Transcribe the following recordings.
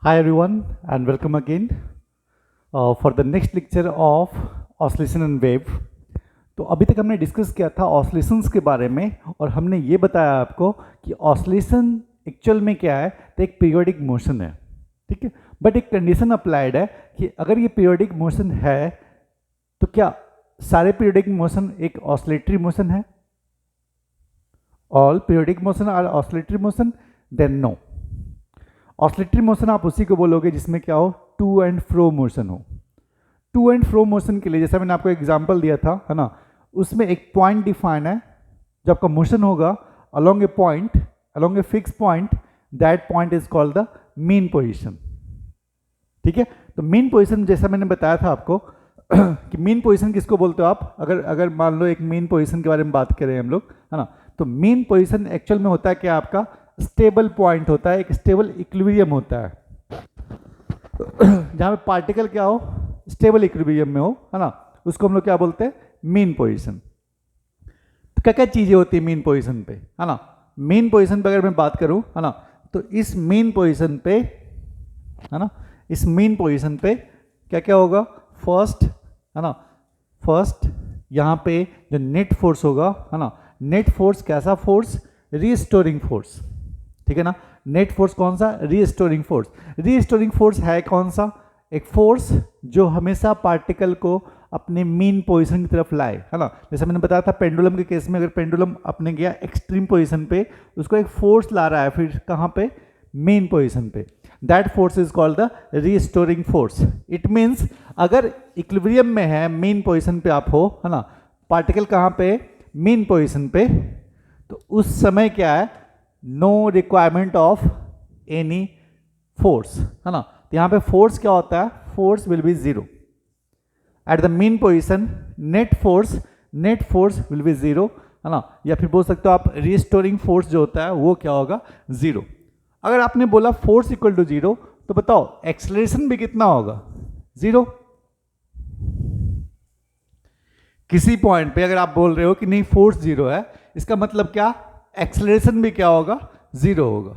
Hi everyone and welcome again for the next lecture of oscillation and wave. तो अभी तक हमने discuss किया था ऑसिलेशंस के बारे में और हमने ये बताया आपको कि ऑसिलेशन एक्चुअल में क्या है तो एक पीरियोडिक मोशन है, ठीक है। बट एक कंडीशन अप्लाइड है कि अगर ये पीरियोडिक मोशन है तो क्या सारे पीरियोडिक मोशन एक ऑसिलेटरी मोशन है? All periodic motion are oscillatory motion? Then no. Oscillatory motion आप उसी को बोलोगे जिसमें क्या हो, टू एंड फ्रो मोशन हो। टू एंड फ्रो मोशन के लिए जैसा मैंने आपको एग्जांपल दिया था, है ना, उसमें एक पॉइंट डिफाइन है। जब आपका मोशन होगा along A point, along a fix point, that point is called the mean position, ठीक है। तो मीन पोजीशन जैसा मैंने बताया था आपको कि मीन पोजीशन किसको बोलते हो आप? अगर अगर मान लो एक मीन पोजीशन के बारे में बात करें हम लोग, है ना, तो मीन पोजीशन एक्चुअल में होता है क्या, आपका स्टेबल पॉइंट होता है, एक स्टेबल इक्विलिब्रियम होता है जहां पे पार्टिकल क्या हो, स्टेबल इक्विलिब्रियम में हो, है ना, उसको हम लोग क्या बोलते हैं, मीन पोजीशन। तो क्या क्या चीजें होती है मीन पोजीशन पे, है ना। मीन पोजीशन पे अगर मैं बात करूं, है ना, तो इस मीन पोजीशन पे, है ना, इस मीन पोजीशन पे क्या क्या होगा? फर्स्ट, है ना, फर्स्ट यहां पे जो नेट फोर्स होगा, है ना, नेट फोर्स कैसा फोर्स? रीस्टोरिंग फोर्स, ठीक है ना। नेट फोर्स कौन सा? Restoring force. रीस्टोरिंग फोर्स है कौन सा? एक फोर्स जो हमेशा पार्टिकल को अपने मीन पोजीशन की तरफ लाए, है ना। जैसे मैंने बताया था पेंडुलम के केस में, अगर पेंडुलम अपने गया एक्सट्रीम पोजीशन पे, उसको एक फोर्स ला रहा है फिर कहां पे? मीन पोजीशन पे। That force is called the restoring force. It means अगर इक्विलिब्रियम में है, मीन पोजीशन पे आप हो, है ना, पार्टिकल कहां पे? मीन पोजीशन पे, तो उस समय क्या है? No requirement of any force, है ना। तो यहां पे फोर्स क्या होता है? Force will be zero at the mean position. Net force will be zero, है ना, या फिर बोल सकते हो आप रिस्टोरिंग फोर्स जो होता है वो क्या होगा? जीरो। अगर आपने बोला फोर्स इक्वल टू जीरो, तो बताओ एक्सेलरेशन भी कितना होगा? जीरो। किसी पॉइंट पे अगर आप बोल रहे हो कि नहीं फोर्स जीरो है, इसका मतलब क्या? एक्सेलरेशन भी क्या होगा? जीरो होगा,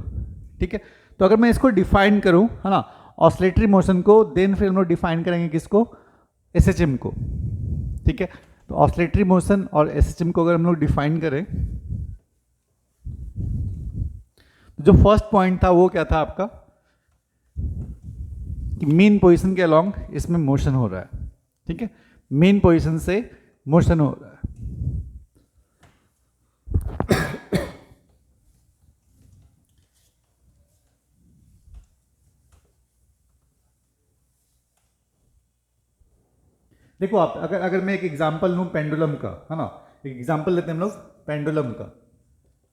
ठीक है। तो अगर मैं इसको डिफाइन करूं, है ना, ऑसिलेटरी मोशन को, देन फिर हम लोग डिफाइन करेंगे किसको? एसएचएम को, ठीक है। तो ऑसिलेटरी मोशन और एसएचएम को अगर हम लोग डिफाइन करें, तो जो फर्स्ट पॉइंट था वो क्या था आपका? कि मेन पोजीशन के अलोंग इसमें मोशन हो रहा है, ठीक है। मेन पोजीशन से मोशन हो रहा है। देखो आप, अगर अगर मैं एक एग्जांपल लूं पेंडुलम का, है ना, एक एग्जांपल लेते हैं हम लोग पेंडुलम का,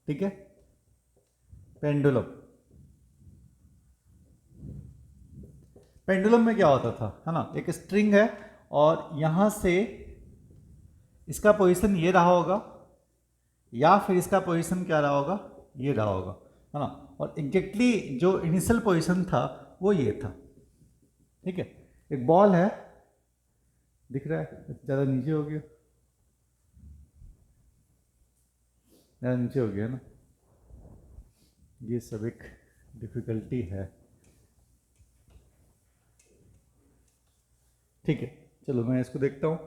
ठीक है। पेंडुलम, पेंडुलम में क्या होता था, है ना, एक स्ट्रिंग है और यहां से इसका पोजीशन ये रहा होगा, या फिर इसका पोजीशन क्या रहा होगा? ये रहा होगा, है ना। और एग्जैक्टली जो इनिशियल पोजीशन था वो ये था, ठीक है। एक बॉल है, दिख रहा है? ज़्यादा नीचे हो गया, ज़्यादा नीचे हो गया ना, ये सब एक डिफिकल्टी है, ठीक है। चलो मैं इसको देखता हूँ।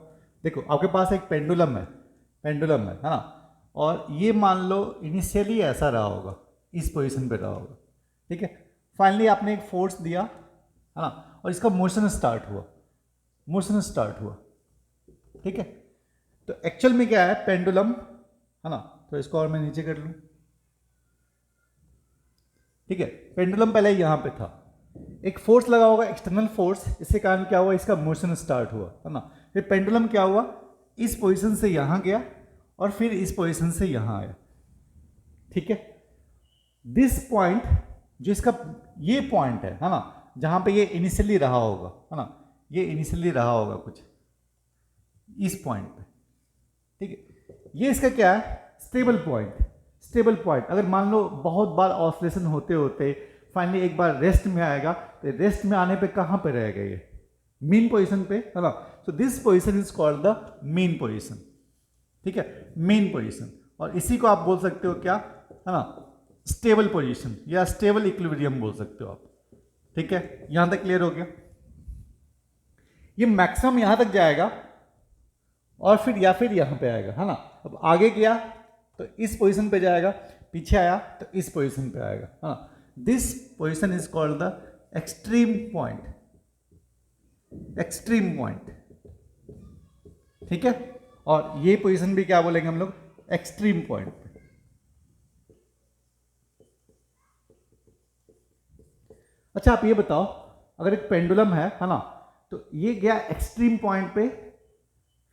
देखो आपके पास एक पेंडुलम है, पेंडुलम है ना, और ये मान लो इनिशियली ऐसा रहा होगा, इस पोजीशन पे रहा होगा, ठीक है। फाइनली आपने एक फोर्स दिया, है ना, और इसका मोशन स्टार्ट हुआ, मोशन स्टार्ट हुआ, ठीक है। तो एक्चुअल में क्या है पेंडुलम, है ना, तो इसको और मैं नीचे कर लूँ, ठीक है। पेंडुलम पहले यहाँ पे था, एक फोर्स लगा होगा, एक्सटर्नल फोर्स, इसके कारण क्या हुआ? इसका मोशन स्टार्ट हुआ, है ना। फिर पेंडुलम क्या हुआ? इस पोजीशन से यहाँ गया और फिर इस पोजीशन से यहाँ आया, ठीक है। दिस पॉइंट, जो इसका ये पॉइंट है ना, जहां पे ये इनिशियली रहा होगा, है ना, ये इनिशियली रहा होगा कुछ इस पॉइंट पे, ठीक है। ये इसका क्या है? Stable point. स्टेबल पॉइंट अगर मान लो बहुत बार ऑसिलेशन होते होते फाइनली एक बार रेस्ट में आएगा, तो रेस्ट में आने पे कहां पे रहेगा? ये मीन पोजीशन पे, है ना। So this position is called the mean position, ठीक है, मीन पोजीशन। और इसी को आप बोल सकते हो क्या, है ना, स्टेबल पोजीशन या स्टेबल इक्विलिब्रियम बोल सकते हो आप, ठीक है, यहां तक क्लियर हो गया। ये मैक्सिमम यहां तक जाएगा और फिर या फिर यहां पे आएगा, है ना। अब आगे गया तो इस पोजीशन पे जाएगा, पीछे आया तो इस पोजीशन पे आएगा, है ना। This position is called the extreme point, extreme point, ठीक है। और ये पोजीशन भी क्या बोलेंगे हम लोग, एक्सट्रीम पॉइंट। अच्छा आप ये बताओ, अगर एक पेंडुलम है ना, तो ये गया एक्सट्रीम पॉइंट पे,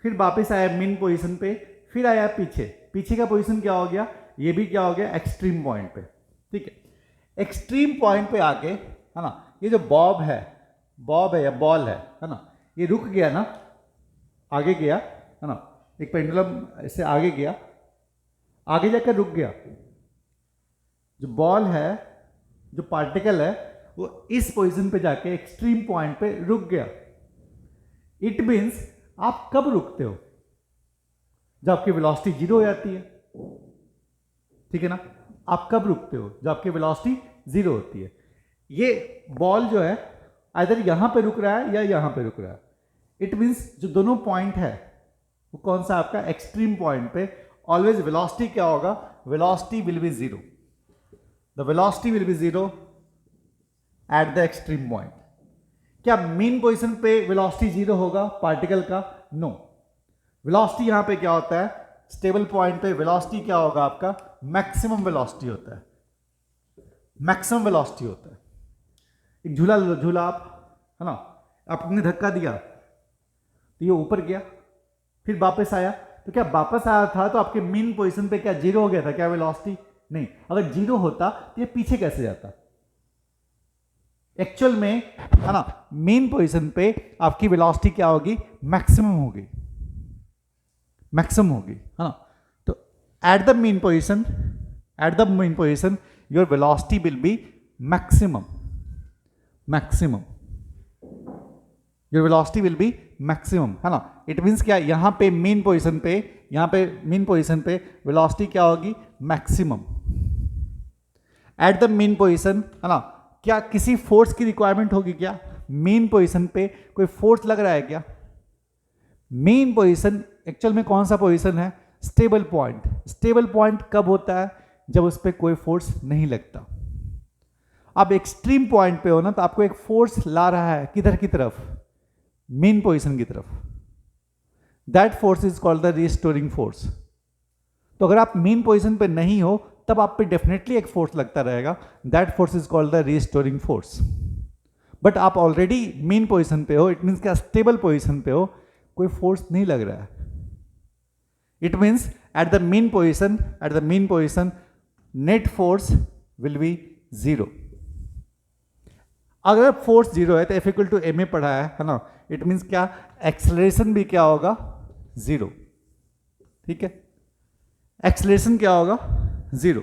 फिर वापस आया मीन पोजीशन पे, फिर आया पीछे, पीछे का पोजीशन क्या हो गया, ये भी क्या हो गया, एक्सट्रीम पॉइंट पे, ठीक है। एक्सट्रीम पॉइंट पे आके, है ना, ये जो बॉब है या बॉल है ना, ये रुक गया ना, आगे गया, है ना, एक पेंडुलम इससे आगे गया, आगे जाकर रुक गया। जो बॉल है, जो पार्टिकल है, वो इस पोजीशन पे जाके एक्सट्रीम पॉइंट पे रुक गया। इट मीन्स आप कब रुकते हो, जब आपकी वेलोसिटी जीरो हो जाती है, ठीक है ना। आप कब रुकते हो, जब आपकी वेलोसिटी जीरो होती है। ये बॉल जो है इधर यहां पे रुक रहा है या यहां पे रुक रहा है। इट मीन्स जो दोनों पॉइंट है वो कौन सा, आपका एक्सट्रीम पॉइंट पे ऑलवेज वेलोसिटी क्या होगा, velocity will be zero, the velocity will be zero at the extreme point. क्या मीन पोजीशन पे वेलोसिटी जीरो होगा पार्टिकल का, नो। वेलोसिटी यहां पे क्या होता है, स्टेबल पॉइंट पे वेलोसिटी क्या होगा आपका, मैक्सिमम वेलोसिटी होता है, मैक्सिमम वेलोसिटी होता है। एक झूला लो, झूला आप, है ना, आपने धक्का दिया तो ये ऊपर गया, फिर वापस आया, तो क्या वापस आया था तो आपके मीन पोजीशन पे क्या जीरो हो गया था क्या वेलोसिटी, नहीं। अगर जीरो होता तो ये पीछे कैसे जाता। एक्चुअल में, है ना, मेन पोजीशन पे आपकी वेलोसिटी क्या होगी, मैक्सिमम होगी, मैक्सिमम होगी, है ना। तो eight the mean position, at the mean position your velocity will be maximum, maximum, your velocity will be maximum, है ना। इट मीन्स क्या, यहां पे मेन पोजीशन पे, यहां पे मेन पोजीशन पे वेलोसिटी क्या होगी, maximum. Eight the mean position, है ना, क्या किसी फोर्स की रिक्वायरमेंट होगी क्या, मेन पोजीशन पे कोई फोर्स लग रहा है क्या। मेन पोजीशन एक्चुअल में कौन सा पोजीशन है, स्टेबल पॉइंट। स्टेबल पॉइंट कब होता है, जब उस पर कोई फोर्स नहीं लगता। अब एक्सट्रीम पॉइंट पे हो ना, तो आपको एक फोर्स ला रहा है किधर की तरफ, मेन पोजीशन की तरफ। That force is called the restoring force. तो अगर आप मेन पोजीशन पे नहीं हो तब आप पे डेफिनेटली एक फोर्स लगता रहेगा, that force is called the restoring force. But आप ऑलरेडी मेन पोजीशन पे हो, इट मीन्स क्या, स्टेबल पोजीशन पे हो, कोई फोर्स नहीं लग रहा है। It means at the mean position, at the mean position net force will be zero. अगर फोर्स जीरो है तो F equal to M A पढ़ा है ना, इट मीन्स क्या, एक्सेलरेशन भी क्या होगा, जीरो, ठीक है। एक्सेलरेशन क्या होगा, जीरो।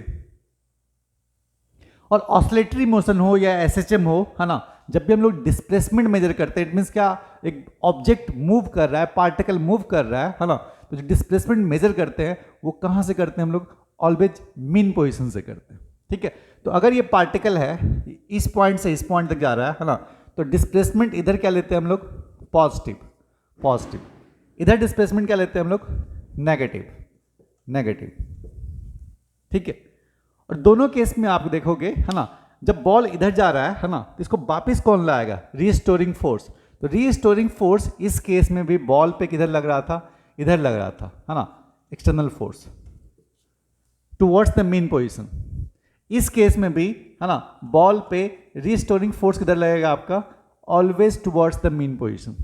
और ऑसिलेटरी मोशन हो या एसएचएम हो, है ना, जब भी हम लोग डिस्प्लेसमेंट मेजर करते हैं, इट मीन्स क्या, एक ऑब्जेक्ट मूव कर रहा है, पार्टिकल मूव कर रहा है ना, तो जो डिस्प्लेसमेंट मेजर करते हैं वो कहां से करते हैं हम लोग, ऑलवेज मीन पोजीशन से करते हैं, ठीक है। तो अगर ये पार्टिकल है, इस पॉइंट से इस पॉइंट तक जा रहा है ना, तो डिस्प्लेसमेंट इधर क्या लेते हैं हम लोग, पॉजिटिव, पॉजिटिव। इधर डिस्प्लेसमेंट क्या लेते हैं हम लोग, नेगेटिव, नेगेटिव, ठीक है। और दोनों केस में आप देखोगे, है ना, जब बॉल इधर जा रहा है ना, तो इसको वापस कौन लाएगा, रीस्टोरिंग फोर्स। तो रीस्टोरिंग फोर्स इस केस में भी बॉल पे किधर लग रहा था, इधर लग रहा था, है ना, external force towards the mean position. इस केस में भी, है ना, बॉल पे रीस्टोरिंग फोर्स किधर लगेगा आपका, always towards the mean position.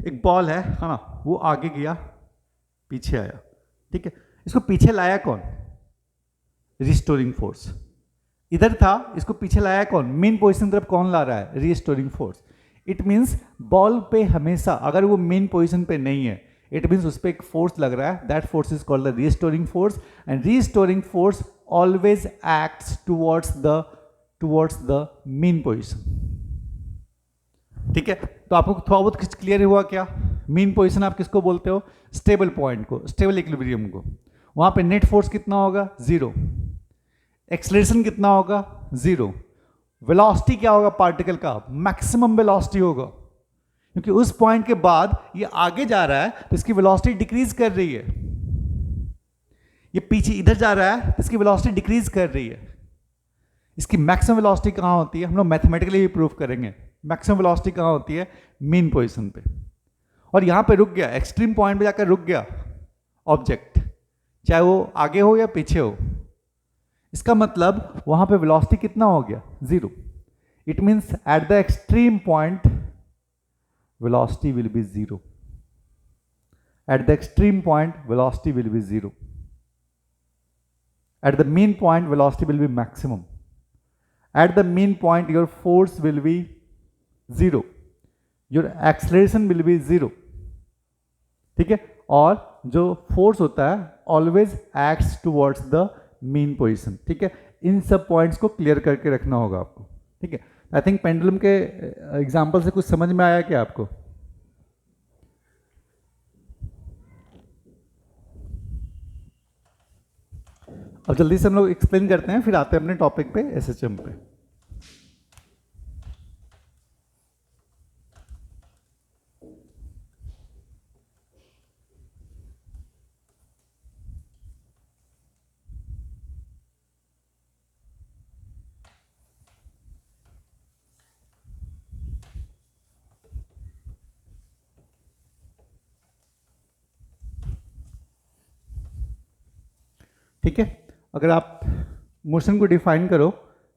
एक बॉल है ना, वो आगे गया, पीछे आया, ठीक है। इसको पीछे लाया कौन, रिस्टोरिंग फोर्स। इधर था, इसको पीछे लाया कौन, मेन पोजीशन तरफ कौन ला रहा है, restoring force. It means ball पे हमेशा, अगर वो मेन पोजीशन पे नहीं है, इट मीन्स उस पर एक फोर्स लग रहा है, that force is called the restoring force. And restoring force always acts towards the mean position, ठीक है। तो आपको थोड़ा बहुत कुछ क्लियर हुआ क्या, मेन पोजीशन आप किसको बोलते हो, स्टेबल पॉइंट को, स्टेबल इक्विलिब्रियम को। वहां पे नेट फोर्स कितना होगा, जीरो। एक्सेलरेशन कितना होगा, जीरो। वेलोसिटी क्या होगा पार्टिकल का, मैक्सिमम वेलोसिटी होगा, क्योंकि उस पॉइंट के बाद ये आगे जा रहा है तो इसकी वेलोसिटी डिक्रीज कर रही है, ये पीछे इधर जा रहा है तो इसकी वेलोसिटी डिक्रीज कर रही है। इसकी मैक्सिमम वेलोसिटी कहाँ होती है, हम लोग मैथमेटिकली भी प्रूव करेंगे। मैक्सिमम वेलोसिटी कहाँ होती है, मीन पोजीशन पे। और यहाँ पे रुक गया, एक्सट्रीम पॉइंट पे जाकर रुक गया ऑब्जेक्ट, चाहे वो आगे हो या पीछे हो, इसका मतलब वहां पे वेलोसिटी कितना हो गया, 0। It means at the extreme point velocity will be 0. At the extreme point velocity will be 0. At the mean point velocity will be maximum. At the mean point your force will be 0. Your acceleration will be 0. ठीक है, और जो force होता है always acts towards the mean position. ठीक है, इन सब points को क्लियर करके रखना होगा आपको। ठीक है, आई थिंक पेंडुलम के एग्जाम्पल से कुछ समझ में आया क्या आपको? अब जल्दी से हम लोग एक्सप्लेन करते हैं, फिर आते हैं अपने टॉपिक पे, एसएचएम पे। ठीक है, अगर आप मोशन को डिफाइन करो,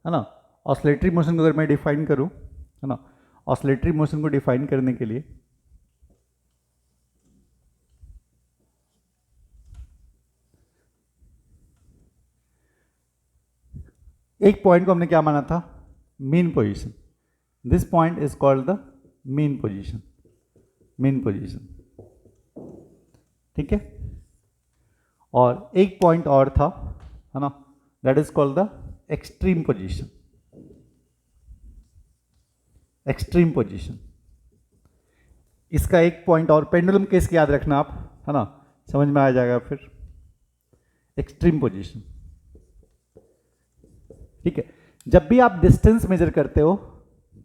है ना, ऑसिलेटरी मोशन को अगर मैं डिफाइन करूं, है ना, ऑसिलेटरी मोशन को डिफाइन करने के लिए एक पॉइंट को हमने क्या माना था, mean position. This point is called the mean position, mean position. ठीक है, और एक पॉइंट और था, है ना, that is called the extreme position, extreme position. इसका एक पॉइंट और, पेंडुलम केस याद रखना आप, है ना, समझ में आ जाएगा फिर। एक्सट्रीम पोजीशन, ठीक है, जब भी आप डिस्टेंस मेजर करते हो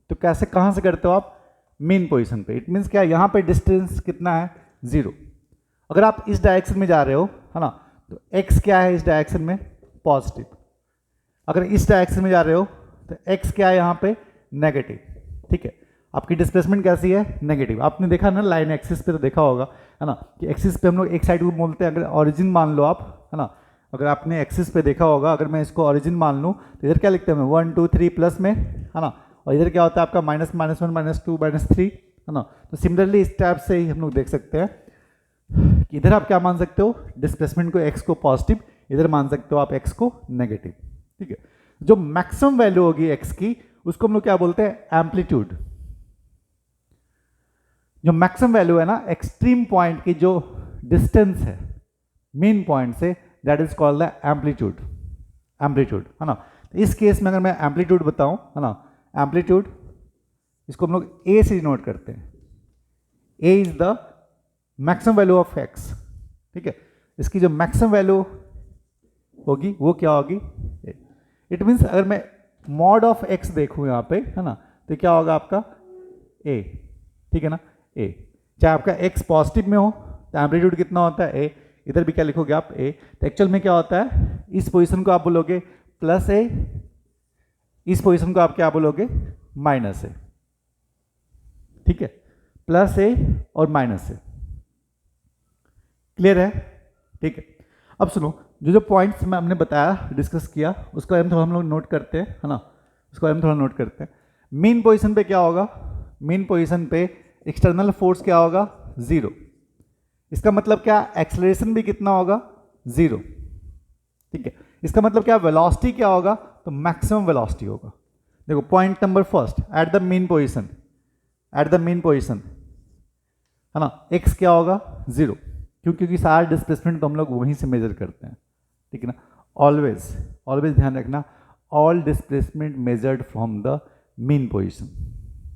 तो कैसे, कहां से करते हो आप, मीन पोजीशन पे। इट मीन्स क्या, यहां पे डिस्टेंस कितना है, 0। अगर आप इस डायरेक्शन में जा रहे हो, है ना, तो x क्या है इस डायरेक्शन में, पॉजिटिव। अगर इस डायरेक्शन में जा रहे हो तो x क्या है यहाँ पे, नेगेटिव। ठीक है, आपकी डिस्प्लेसमेंट कैसी है, नेगेटिव। आपने देखा ना लाइन एक्सिस पे, तो देखा होगा, है ना, कि एक्सिस पे हम लोग एक साइड को बोलते हैं, अगर ओरिजिन मान लो आप, है ना, अगर आपने एक्सिस पे देखा होगा, अगर मैं इसको ओरिजिन मान लूँ तो इधर क्या लिखते हैं, 1 2 3 प्लस में, है ना, और इधर क्या होता है आपका -1 -2 -3, है ना। तो सिमिलरली इस टाइप से ही हम लोग देख सकते हैं कि इधर आप क्या मान सकते हो, डिस्प्लेसमेंट को x को पॉजिटिव, इधर मान सकते हो आप x को नेगेटिव। ठीक है, जो मैक्सिमम वैल्यू होगी x की उसको हम लोग क्या बोलते हैं, एम्पलीट्यूड। जो मैक्सिमम वैल्यू है ना एक्सट्रीम पॉइंट की, जो डिस्टेंस है मेन पॉइंट से, that is called the amplitude, amplitude, है ना। तो इस केस में अगर मैं एम्पलीट्यूड बताऊं, है ना, एम्पलीट्यूड इसको हम लोग a से डिनोट करते हैं। a is the maximum value of x। ठीक है, इसकी जो मैक्सिमम वैल्यू होगी वो क्या होगी, इट मीन्स अगर मैं मॉड ऑफ x देखूं यहाँ पे, है ना, तो क्या होगा आपका a। ठीक है ना, a, चाहे आपका x पॉजिटिव में हो तो एम्पलीट्यूड कितना होता है, a। इधर भी क्या लिखोगे आप, a। तो एक्चुअल में क्या होता है, इस पोजीशन को आप बोलोगे +a, इस पोजीशन को आप क्या बोलोगे, -a। ठीक है, +a और -a, क्लियर है। ठीक है, अब सुनो, जो पॉइंट्स मैं हमने बताया, डिस्कस किया, उसको हम लोग नोट करते हैं, है ना, उसको हम थोड़ा नोट करते हैं। मेन पोजीशन पे क्या होगा, मेन पोजीशन पे एक्सटर्नल फोर्स क्या होगा, 0। इसका मतलब क्या, एक्सेलरेशन भी कितना होगा, 0। ठीक है, इसका मतलब क्या, वेलोसिटी क्या होगा, तो मैक्सिमम वेलोसिटी होगा। देखो point number first, eight the mean position, at the mean position, है ना, x क्या होगा, 0, क्योंकि सारा डिस्प्लेसमेंट तो हम लोग वहीं से मेजर करते हैं। ठीक है ना, ऑलवेज ऑलवेज ध्यान रखना, all displacement measured from the mean position.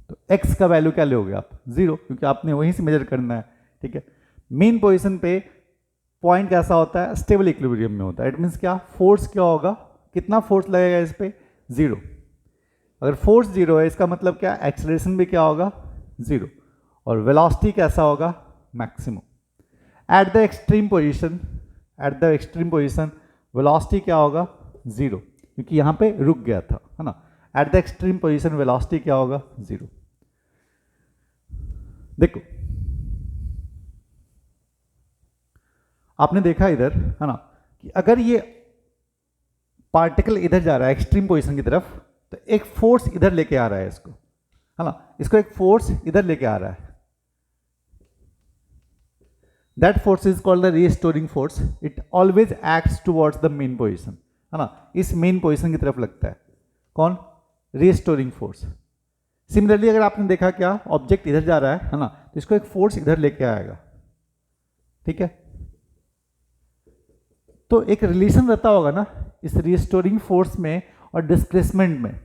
तो x का वैल्यू क्या लोगे आप, 0, क्योंकि आपने वहीं से मेजर करना है। ठीक है, मीन पोजीशन पे पॉइंट कैसा होता है, स्टेबल इक्विलिब्रियम में होता है। इट मीन्स क्या, फोर्स क्या होगा, कितना फोर्स लगेगा इस पे, 0। अगर फोर्स जीरो है इसका मतलब क्या, एक्सेलरेशन भी क्या होगा, जीरो, और वेलोसिटी कैसा होगा, maximum. At the extreme position velocity क्या होगा, जीरो, क्योंकि यहाँ पे रुक गया था, है ना। At the extreme position velocity क्या होगा, जीरो। देखो आपने देखा इधर, है ना, कि अगर ये पार्टिकल इधर जा रहा है एक्सट्रीम पोजीशन की तरफ, तो एक फोर्स इधर लेके आ रहा है इसको, है ना, इसको एक फोर्स इधर लेके आ रहा है। That force is called the restoring force. It always acts towards the mean position, है ना, इस मेन पोजीशन की तरफ लगता है। कौन, रीस्टोरिंग फोर्स। सिमिलरली अगर आपने देखा क्या, ऑब्जेक्ट इधर जा रहा है ना, तो इसको एक फोर्स इधर लेके आएगा, ठीक है। तो एक रिलेशन रहता होगा ना इस रिस्टोरिंग फोर्स में और डिस्प्लेसमेंट में,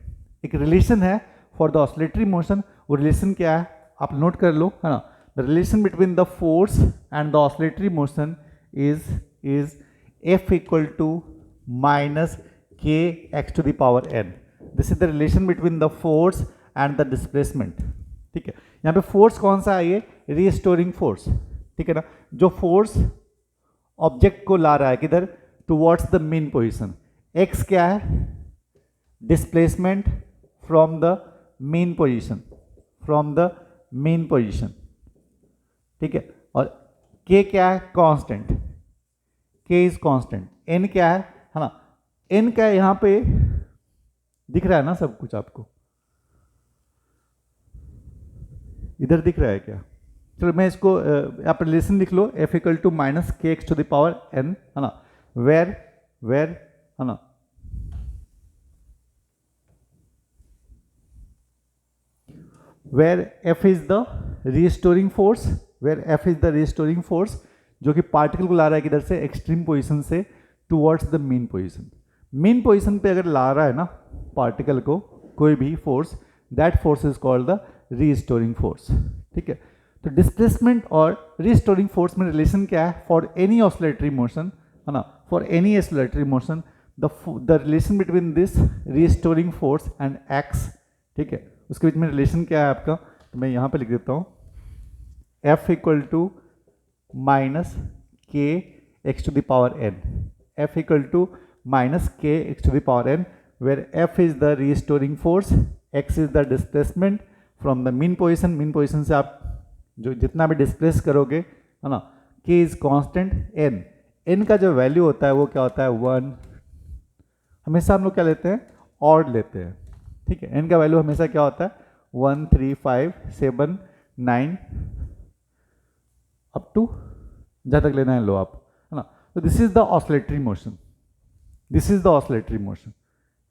एक रिलेशन है फॉर द ऑसिलेटरी मोशन। वो रिलेशन क्या है आप नोट कर लो, है ना। The relation between the force and the oscillatory motion is F equal to minus के x to the power n। This is the relation between the force and the displacement, ठीक है। यहाँ पे फोर्स कौन सा है, ये रीस्टोरिंग फोर्स, ठीक है ना, जो फोर्स ऑब्जेक्ट को ला रहा है किधर, towards the mean position. X क्या है, displacement from the mean position, ठीक है। और के क्या है, कांस्टेंट, के इज कांस्टेंट। एन क्या है ना, एन क्या है, यहां पे दिख रहा है ना सब कुछ आपको, इधर दिख रहा है क्या। चलो मैं इसको आप रिलेशन लिख लो, F इक्वल टू माइनस के x to the power n, है ना, वेर है ना, where F is the restoring force, जो कि पार्टिकल को ला रहा है किधर से, एक्सट्रीम पोजीशन से towards the mean position. Mean position पे अगर ला रहा है ना पार्टिकल को कोई भी force, that force is called the restoring force, ठीक है। तो डिस्प्लेसमेंट और रीस्टोरिंग फोर्स में रिलेशन क्या है, फॉर एनी ऑसिलेटरी मोशन, है ना, for any oscillatory motion the relation between this restoring force and x, ठीक है, उसके बीच में रिलेशन क्या है आपका, तो मैं यहाँ पे लिख देता हूँ, F इक्वल टू माइनस के x to the power n, F equal to minus के x to the power n, where F is the restoring force, x is the displacement from the mean position से आप जो जितना भी displace करोगे, है ना, k इज कांस्टेंट, n का जो वैल्यू होता है वो क्या होता है, 1। हमेशा हम लोग क्या लेते हैं, ऑड लेते हैं, ठीक है। n का वैल्यू हमेशा क्या होता है, 1 3 5 7 9 अप टू जहाँ तक लेना है लो आप, है ना। तो this is the oscillatory motion,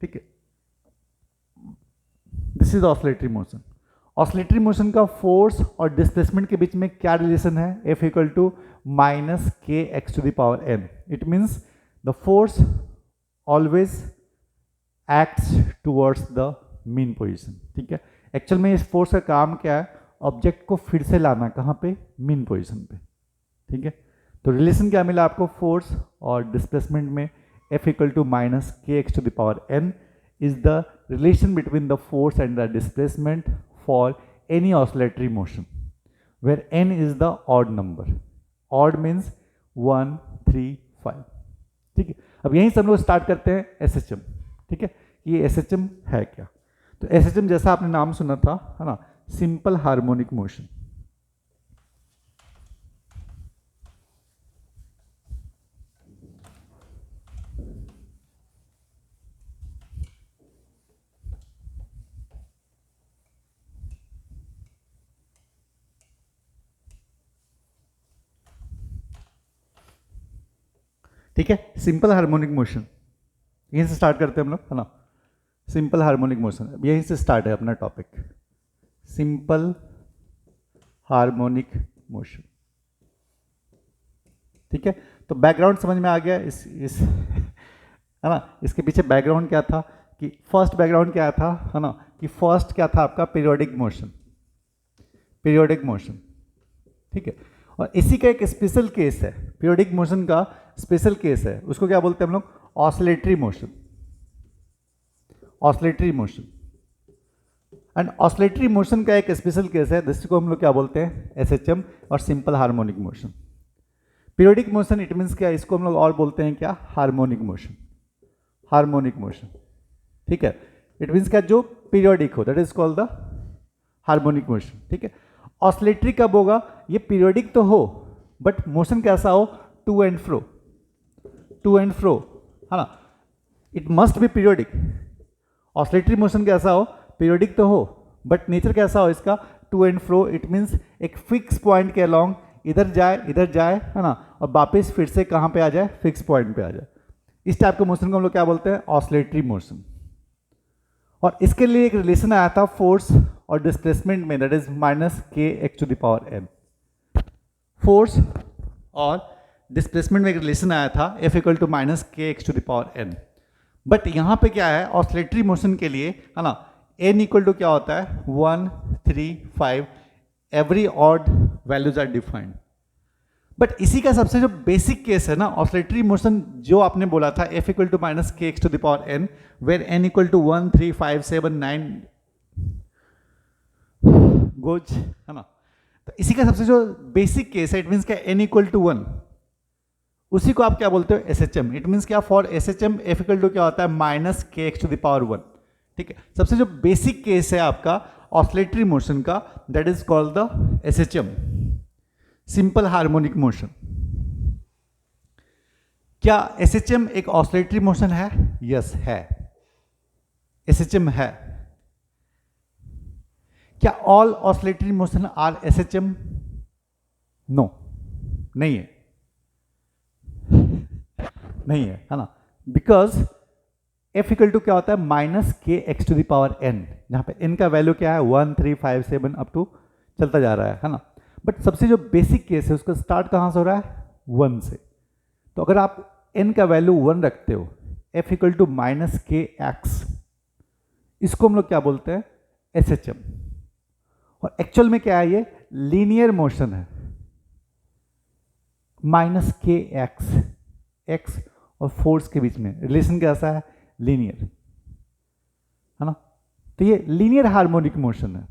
ठीक है, this is oscillatory motion. Oscillatory motion का फोर्स और डिस्प्लेसमेंट के बीच में क्या रिलेशन है, F इक्वल टू माइनस के x to the power n। It means the force always acts towards the mean position, ठीक है। एक्चुअल में इस फोर्स का काम क्या है, ऑब्जेक्ट को फिर से लाना कहाँ पे, मेन पोजीशन पे, ठीक है। तो रिलेशन क्या मिला आपको, फोर्स और डिस्प्लेसमेंट में F इक्वल टू माइनस के x to the power n is the relation between the force and the displacement for any oscillatory motion, where n is the odd number. Odd means 1 3 5, ठीक है। अब यहीं से हम लोग start करते हैं SHM, ठीक है। ये SHM है क्या, तो SHM जैसा आपने नाम सुना था, है ना, सिंपल हार्मोनिक मोशन। ठीक है, सिंपल हार्मोनिक मोशन यहीं से स्टार्ट करते हैं हम लोग, है ना। सिंपल हार्मोनिक मोशन यहीं से स्टार्ट है अपना टॉपिक, सिंपल हार्मोनिक मोशन, ठीक है। तो बैकग्राउंड समझ में आ गया इस है ना। इसके पीछे बैकग्राउंड क्या था, कि फर्स्ट बैकग्राउंड क्या था, है ना, कि फर्स्ट क्या था आपका, पीरियोडिक मोशन, ठीक है। और इसी का एक स्पेशल केस है, पीरियोडिक मोशन का स्पेशल केस है, उसको क्या बोलते हैं हम लोग, oscillatory motion, and oscillatory motion का एक स्पेशल केस है, जिसको हम लोग क्या बोलते हैं, एसएचएम और simple harmonic motion. Periodic motion it means क्या, इसको हम लोग और बोलते हैं क्या, हार्मोनिक मोशन, हार्मोनिक मोशन, ठीक है। इट मीन्स क्या, जो पीरियोडिक हो, that is called the harmonic motion, ठीक है। ऑसिलेटरी कब होगा, ये पीरियोडिक तो हो बट मोशन कैसा हो, to and fro, to and fro, है ना, it must be periodic. Oscillatory motion कैसा हो, पीरियोडिक तो हो बट नेचर कैसा हो इसका, to and fro, it means एक फिक्स पॉइंट के अलोंग इधर जाए, है ना, और वापस फिर से कहाँ पे आ जाए, फिक्स पॉइंट पे आ जाए। इस टाइप के मोशन को हम लोग क्या बोलते हैं, ऑसिलेटरी मोशन। और इसके लिए एक रिलेशन आया था फोर्स और डिस्प्लेसमेंट में, दैट इज -kx⁴n। फोर्स और डिस्प्लेसमेंट में एक रिलेशन आया था F = -kx⁴n। बट यहाँ पे क्या है, ऑसिलेटरी मोशन के लिए, है ना, n = क्या होता है, 1, 3, 5, every odd values are defined. But इसी का सबसे जो बेसिक केस है ना, ऑसिलेटरी मोशन जो आपने बोला था F = -kx⁴n, where n = 1, 3, 5, 7, 9 goes, है ना, तो इसी का सबसे जो बेसिक केस है, इट मीन्स क्या, n = 1, उसी को आप क्या बोलते हो, एसएचएम। इट मीन्स क्या, फॉर एसएचएम F = क्या होता है, -kx⁴1, ठीक है। सबसे जो बेसिक केस है आपका ऑसिलेटरी मोशन का, that is called the SHM, simple harmonic motion. क्या एसएचएम एक ऑसिलेटरी मोशन है? यस है, एसएचएम है। क्या all oscillatory motion are SHM? No, नहीं है, नहीं है ना, बिकॉज F = क्या होता है, -kx⁴n, जहां पे n का वैल्यू क्या है, 1, 3, 5, 7 अप टू चलता जा रहा है ना। बट सबसे जो बेसिक केस है उसका स्टार्ट कहां से हो रहा है, 1 से। तो अगर आप n का वैल्यू 1 रखते हो, F = -kx, इसको हम लोग क्या बोलते हैं, एसएचएम। और एक्चुअल में क्या है, ये लीनियर मोशन है, -kx, x और फोर्स के बीच में रिलेशन कैसा है, लीनियर, है ना। तो ये लीनियर हार्मोनिक मोशन है।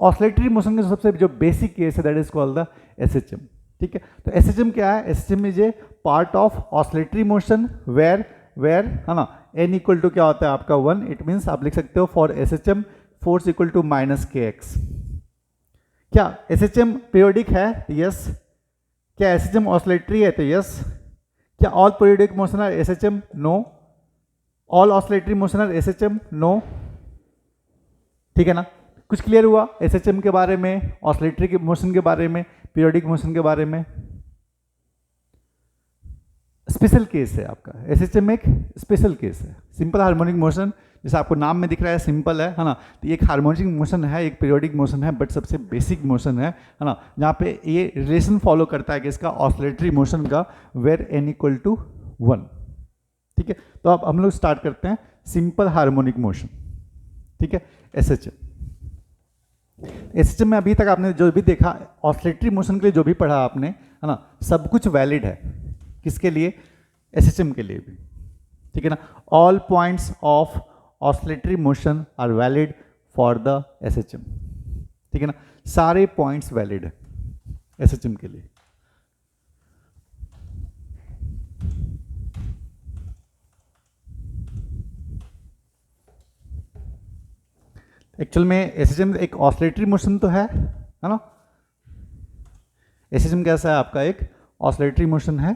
ऑसिलेटरी मोशन का सबसे जो बेसिक केस है, that is called the SHM, ठीक है। तो एसएचएम क्या है, SHM is a part of oscillatory motion where, है ना, n = क्या होता है आपका 1, इट मीन्स आप लिख सकते हो फॉर एसएचएम फोर्स = -kx। क्या एसएचएम पीरियोडिक है? यस। क्या एसएचएम ऑसिलेटरी है? तो यस। क्या all periodic motion are SHM? No. All oscillatory motion are SHM? No, ठीक है ना। कुछ क्लियर हुआ एसएचएम के बारे में, ऑसिलेटरी के मोशन के बारे में, पीरियोडिक मोशन के बारे में। स्पेशल केस है आपका एसएचएम, एक स्पेशल केस है। सिंपल हार्मोनिक मोशन, जैसे आपको नाम में दिख रहा है सिंपल है ना, तो ये एक हार्मोनिक मोशन है, एक पीरियोडिक मोशन है, बट सबसे बेसिक मोशन है ना, जहाँ पे ये रिलेशन फॉलो करता है कि इसका ऑसिलेटरी मोशन का, वेर n = 1, ठीक है। तो अब हम लोग स्टार्ट करते हैं सिंपल हार्मोनिक मोशन, ठीक है, एसएचएम। एसएचएम में अभी तक आपने जो भी देखा, ऑसिलेटरी मोशन के लिए जो भी पढ़ा आपने, है ना, सब कुछ वैलिड है, किसके लिए, एसएचएम के लिए भी, ठीक है ना। All points of oscillatory motion are valid for the SHM, ठीक है ना, सारे पॉइंट्स वैलिड है एसएचएम के लिए। एक्चुअल में एसएचएम एक ऑसिलेटरी मोशन तो है ना। एसएचएम कैसा है आपका, एक ऑसिलेटरी मोशन है,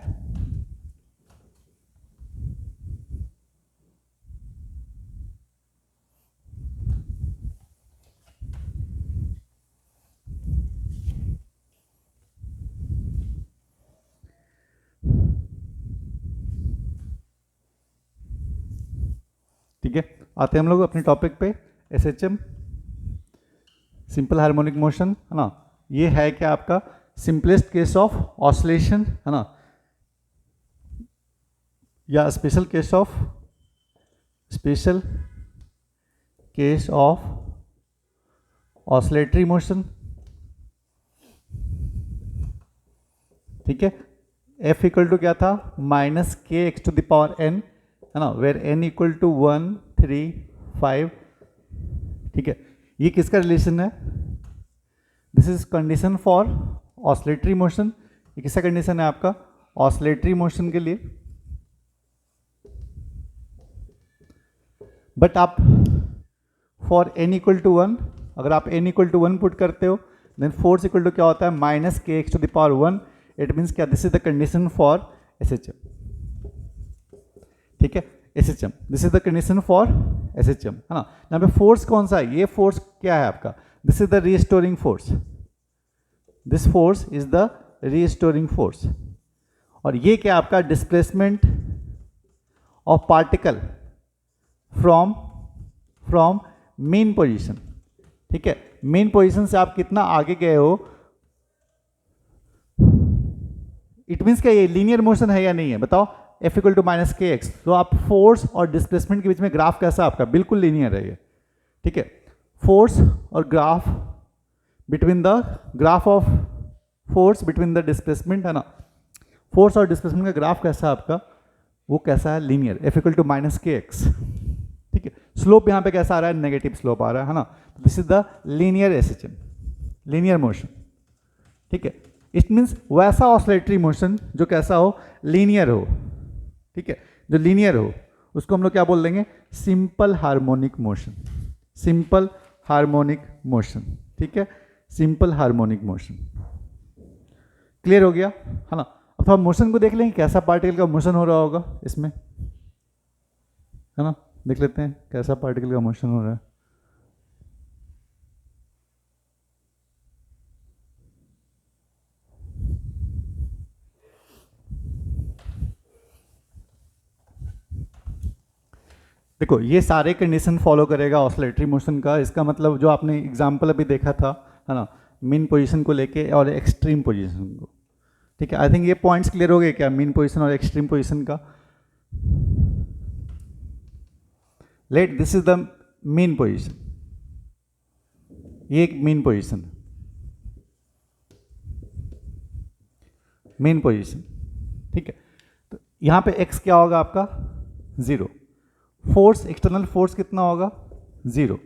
ठीक है। आते हैं हम लोग अपने टॉपिक पे, एसएचएम सिंपल हार्मोनिक मोशन, है ना। ये है क्या आपका सिंपलेस्ट केस ऑफ ऑसिलेशन, है ना, या special case of oscillatory motion, ठीक है। F = क्या था, -kx⁴n, है ना, वेर n = 1, 3, 5, ठीक है। ये किसका रिलेशन है? This is condition for oscillatory motion. ये किसका कंडीशन है आपका? ऑसिलेटरी मोशन के लिए। बट आप फॉर n इक्वल टू 1, अगर आप n इक्वल टू 1 पुट करते हो देन फोर्स इक्वल टू क्या होता है? माइनस के x to the power 1। It means क्या? This is the condition for SHM। ठीक है, SHM, this is the condition for SHM, है ना। यहाँ पे फोर्स कौन सा है? ये फोर्स क्या है आपका? This is the restoring force. This force is the restoring force. और ये क्या आपका? Displacement of particle from main position. ठीक है, मेन पोजीशन से आप कितना आगे गए हो, इट मीन्स क्या ये लीनियर मोशन है या नहीं है? बताओ। F इक्वल टू माइनस के एक्स। तो आप फोर्स और डिस्प्लेसमेंट के बीच में ग्राफ कैसा आपका? बिल्कुल लीनियर है ये। ठीक है, फोर्स और graph between the graph of force between the displacement, है ना। फोर्स और डिस्प्लेसमेंट का ग्राफ कैसा है आपका? वो कैसा है? Linear. F equal to minus के एक्स। ठीक है, स्लोप यहाँ पे कैसा आ रहा है? नेगेटिव स्लोप आ रहा है ना। This is the linear SHM, linear motion. ठीक है, इट मीन्स वैसा ऑसिलेटरी मोशन जो कैसा हो? लीनियर हो। ठीक है, जो लीनियर हो उसको हम लोग क्या बोल देंगे? Simple harmonic motion. Simple harmonic motion. ठीक है, सिंपल हार्मोनिक मोशन। क्लियर हो गया, है ना। अब थोड़ा मोशन को देख लेंगे, कैसा पार्टिकल का मोशन हो रहा होगा इसमें, है ना। देख लेते हैं कैसा पार्टिकल का मोशन हो रहा है। देखो, ये सारे कंडीशन फॉलो करेगा ऑसिलेटरी मोशन का। इसका मतलब जो आपने एग्जांपल अभी देखा था, है ना, मीन पोजीशन को लेके और एक्सट्रीम पोजीशन को। ठीक है, आई थिंक ये पॉइंट्स क्लियर हो गए क्या? मीन पोजीशन और एक्सट्रीम पोजीशन का। Let this is the mean position. ये एक मीन पोजीशन, मीन पोजीशन। ठीक है, तो यहाँ पे x क्या होगा आपका? 0। फोर्स, एक्सटर्नल फोर्स कितना होगा? 0।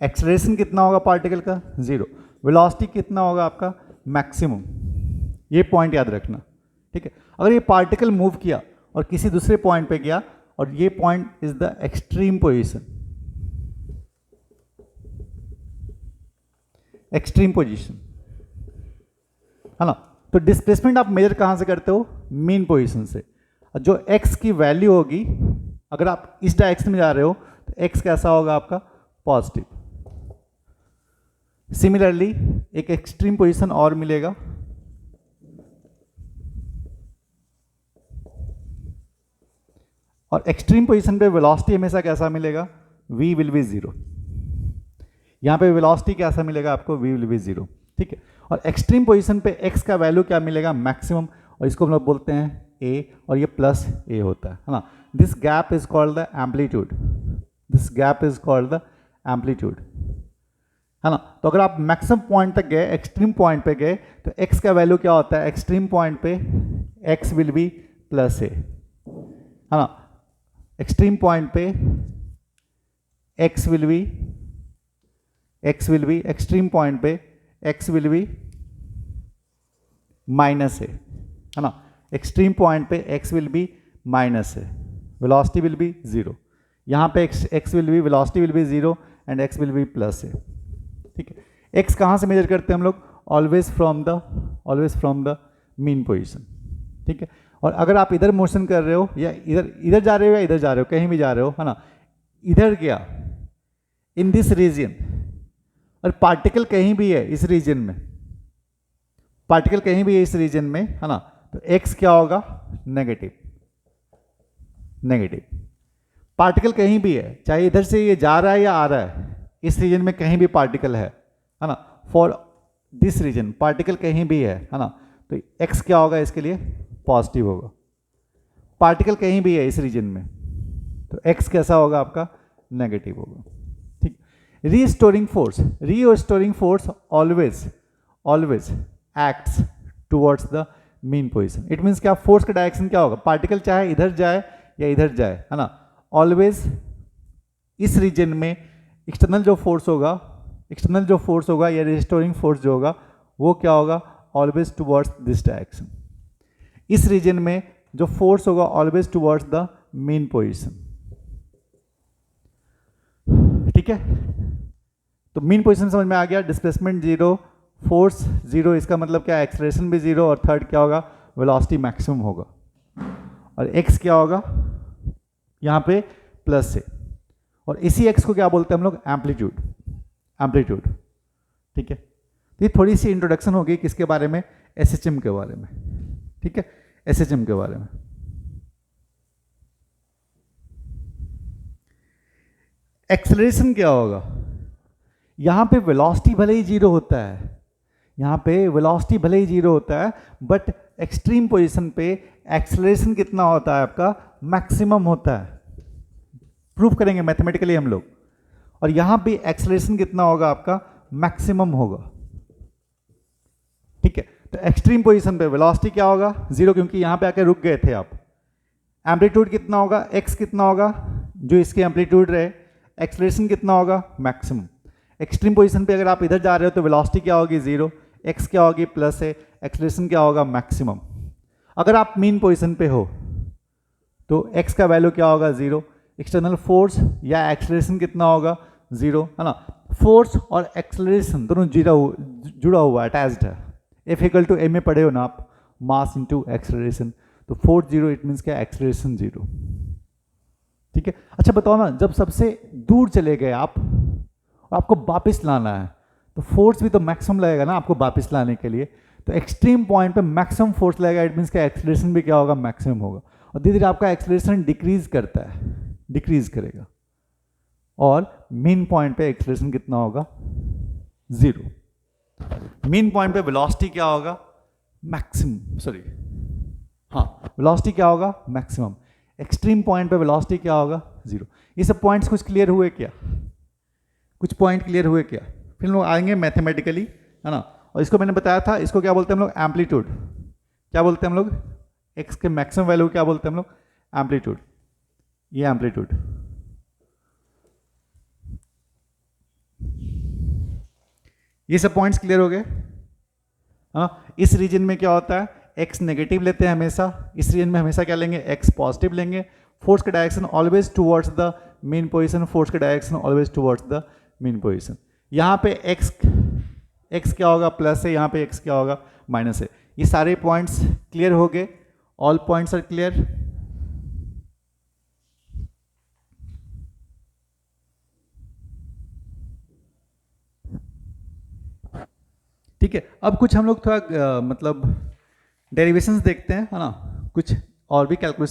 एक्सेलरेशन कितना होगा पार्टिकल का? 0। वेलोसिटी कितना होगा आपका? मैक्सिमम। ये पॉइंट याद रखना। ठीक है, अगर ये पार्टिकल मूव किया और किसी दूसरे पॉइंट पे गया और ये point is the extreme position, extreme position, है ना। तो डिस्प्लेसमेंट आप मेजर कहां से करते हो? मीन पोजीशन से। जो x की वैल्यू होगी, अगर आप इस डायरेक्शन में जा रहे हो तो x कैसा होगा आपका? पॉजिटिव। सिमिलरली एक एक्सट्रीम पोजीशन और मिलेगा, और एक्सट्रीम पोजीशन पे वेलोसिटी हमेशा कैसा मिलेगा? v will be 0। यहां पे वेलोसिटी कैसा मिलेगा आपको? v will be 0। ठीक है, और एक्सट्रीम पोजीशन पे x का वैल्यू क्या मिलेगा? मैक्सिमम। और इसको हम लोग बोलते हैं a, और ये प्लस a होता है ना। This gap is called the amplitude. This gap is called the amplitude, है ना। तो अगर आप मैक्सिमम पॉइंट तक गए, एक्सट्रीम पॉइंट पे गए, तो x का वैल्यू क्या होता है? एक्सट्रीम पॉइंट पे x will be plus a, है ना। एक्सट्रीम पॉइंट पे x will be extreme point पे x will be minus a, है ना। एक्सट्रीम पॉइंट पे x will be minus a, velocity will be 0। यहाँ पे x will be, velocity will be 0 and x will be plus a। ठीक है, x कहाँ से मेजर करते हैं हम लोग? Always from the mean position. ठीक है, और अगर आप इधर मोशन कर रहे हो या इधर जा रहे हो या इधर जा रहे हो, कहीं भी जा रहे हो, है ना, इधर गया इन दिस रीजन, और पार्टिकल कहीं भी है इस रीजन में, पार्टिकल कहीं भी है इस रीजन में, है ना, तो x क्या होगा? नेगेटिव। नेगेटिव। पार्टिकल कहीं भी है, चाहे इधर से ये जा रहा है या आ रहा है, इस रीजन में कहीं भी पार्टिकल है ना। फॉर दिस रीजन पार्टिकल कहीं भी है ना, तो x क्या होगा? इसके लिए पॉजिटिव होगा। पार्टिकल कहीं भी है इस रीजन में, तो x कैसा होगा आपका? नेगेटिव होगा। ठीक, restoring force always acts towards the mean position. It means क्या? फोर्स का डायरेक्शन क्या होगा? पार्टिकल चाहे इधर जाए या इधर जाए, है ना, ऑलवेज इस रीजन में एक्सटर्नल जो फोर्स होगा, एक्सटर्नल जो फोर्स होगा या रिस्टोरिंग फोर्स जो होगा वो क्या होगा, ऑलवेज टुवर्ड्स दिस डायरेक्शन। इस रीजन में जो फोर्स होगा always towards the mean position, ठीक है। तो मेन पोजीशन समझ में आ गया, डिस्प्लेसमेंट जीरो, फोर्स जीरो, इसका मतलब क्या है, एक्सेलरेशन भी जीरो, और थर्ड क्या होगा, वेलोसिटी मैक्सिमम होगा, और एक्स क्या होगा यहाँ पे प्लस है, और इसी एक्स को क्या बोलते हैं हम लोग, एम्पलीट्यूड, एम्पलीट्यूड, ठीक है। तो ये थोड़ी सी इंट्रोडक्शन होगी किसके बारे में, एसएचएम के बारे में, ठीक है, एसएचएम के बारे में। एक्सेलरेशन क्या होगा, यहाँ पे वेलोसिटी भले ही जीरो होता है, यहाँ पे वेलोसिटी भले ही जीरो होता है, बट एक्सट्रीम पोजीशन पे एक्सेलरेशन कितना होता है आपका, मैक्सिमम होता है, प्रूफ करेंगे मैथमेटिकली हम लोग। और यहाँ पे एक्सेलरेशन कितना होगा आपका, मैक्सिमम होगा, ठीक है। तो एक्सट्रीम पोजीशन पे वेलोसिटी क्या होगा, जीरो, क्योंकि यहाँ पे आके रुक गए थे आप। एम्पलीट्यूड कितना होगा, एक्स कितना होगा, जो इसके एम्पलीट्यूड रहे, एक्सेलरेशन कितना होगा, मैक्सिमम। एक्सट्रीम पोजीशन पे अगर आप इधर जा रहे हो तो वेलोसिटी क्या होगी, जीरो, एक्स क्या होगी, प्लस है, एक्सेलरेशन क्या होगा, मैक्सिमम। अगर आप मीन पोजीशन पे हो तो एक्स का वैल्यू क्या होगा, जीरो, एक्सटर्नल फोर्स या एक्सेलरेशन कितना होगा, जीरो, है ना। फोर्स और एक्सेलरेशन दोनों जुड़ा हुआ अटैच्ड है, एफ इक्वल टू एम में पढ़े हो ना आप, मास इनटू एक्सेलरेशन, तो फोर्स जीरो इट मीन्स क्या, एक्सेलरेशन जीरो, ठीक है। अच्छा बताओ ना, जब सबसे दूर चले गए आप, आपको वापस लाना है, तो फोर्स भी तो मैक्सिमम लगेगा ना आपको वापस लाने के लिए, तो एक्सट्रीम पॉइंट पे मैक्सिमम फोर्स लगेगा, इट मीन्स का एक्सेलरेशन भी क्या होगा, मैक्सिमम होगा। और धीरे धीरे आपका एक्सेलरेशन डिक्रीज करता है, डिक्रीज करेगा, और मेन पॉइंट पे एक्सेलरेशन कितना होगा, जीरो। मेन पॉइंट पे वेलोसिटी क्या होगा, मैक्सिमम, सॉरी हाँ, वेलोसिटी क्या होगा, मैक्सिमम। एक्सट्रीम पॉइंट पे वेलोसिटी क्या होगा, जीरो। ये सब पॉइंट्स कुछ क्लियर हुए क्या, कुछ पॉइंट क्लियर हुए क्या, फिर हम लोग आएंगे मैथमेटिकली, है ना। और इसको मैंने बताया था, इसको क्या बोलते हैं हम लोग, एम्पलीट्यूड, क्या बोलते हैं हम लोग, एक्स के मैक्सिमम वैल्यू क्या बोलते हैं हम लोग, एम्पलीट्यूड, ये एम्पलीट्यूड। ये सब पॉइंट्स क्लियर हो गए, हाँ। इस रीजन में क्या होता है, एक्स नेगेटिव लेते हैं हमेशा, इस रीजन में हमेशा क्या लेंगे, एक्स पॉजिटिव लेंगे। फोर्स का direction always towards the mean position, force का direction always towards the mean position. यहाँ पे एक्स क्या होगा, प्लस है, यहाँ पे एक्स क्या होगा, माइनस है। ये सारे पॉइंट्स क्लियर हो गए, ऑल पॉइंट्स आर क्लियर। ठीक है, अब कुछ हम लोग थोड़ा मतलब डेरिवेशंस देखते हैं, है ना, कुछ और भी कैलकुलेशन